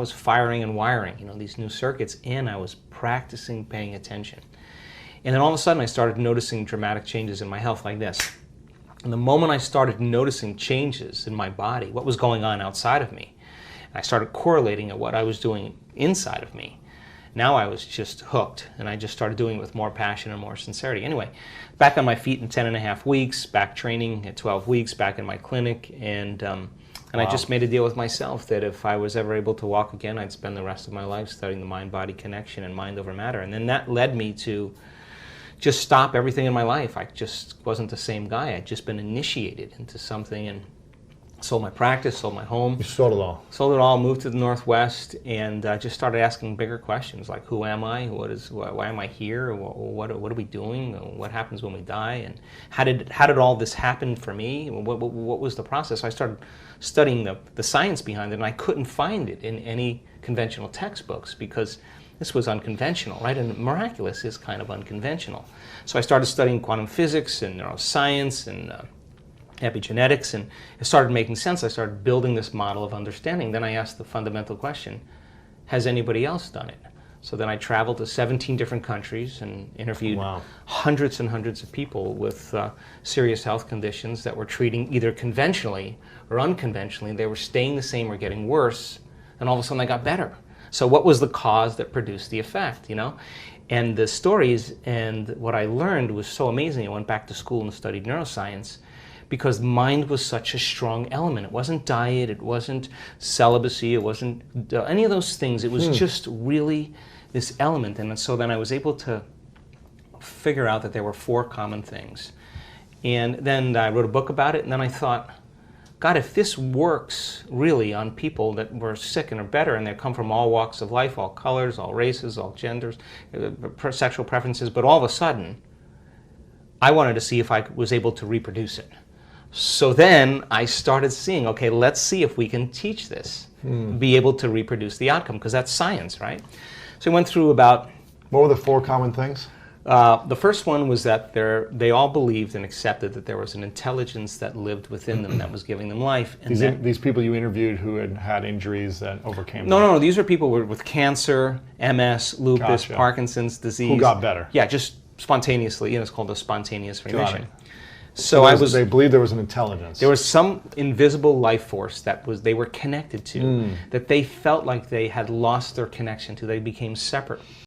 was firing and wiring, these new circuits, and I was practicing paying attention. And then all of a sudden I started noticing dramatic changes in my health like this. And the moment I started noticing changes in my body, what was going on outside of me, I started correlating at what I was doing inside of me. Now I was just hooked, and I just started doing it with more passion and more sincerity. Anyway, back on my feet in 10.5 weeks, back training at 12 weeks, back in my clinic, and I just made a deal with myself that if I was ever able to walk again, I'd spend the rest of my life studying the mind-body connection and mind over matter. And then that led me to just stop everything in my life. I just wasn't the same guy. I'd just been initiated into something, and sold my practice, sold my home. You sold it all. Sold it all, moved to the Northwest, and just started asking bigger questions like, who am I? Why am I here? What are we doing? What happens when we die? And how did all this happen for me? What was the process? I started studying the science behind it, and I couldn't find it in any conventional textbooks because this was unconventional, right? And Miraculous is kind of unconventional. So I started studying quantum physics and neuroscience and epigenetics, and it started making sense. I started building this model of understanding. Then I asked the fundamental question, has anybody else done it? So then I traveled to 17 different countries and interviewed hundreds and hundreds of people with serious health conditions that were treating either conventionally or unconventionally. They were staying the same or getting worse, and all of a sudden they got better. So what was the cause that produced the effect, And the stories and what I learned was so amazing. I went back to school and studied neuroscience, because mind was such a strong element. It wasn't diet, it wasn't celibacy, it wasn't any of those things. It was just really this element. And so then I was able to figure out that there were 4 common things. And then I wrote a book about it, and then I thought, God, if this works really on people that were sick and are better, and they come from all walks of life, all colors, all races, all genders, sexual preferences, but all of a sudden, I wanted to see if I was able to reproduce it. So then I started seeing, okay, let's see if we can teach this, be able to reproduce the outcome, because that's science, right? So I went through about... What were the 4 common things? The first one was that they all believed and accepted that there was an intelligence that lived within them that was giving them life. And these people you interviewed who had had injuries that overcame them? No, these are people with cancer, MS, lupus, Parkinson's disease. Who got better? Yeah, just spontaneously. It's called a spontaneous remission. So they believed there was an intelligence. There was some invisible life force that they were connected to, that they felt like they had lost their connection to. They became separate.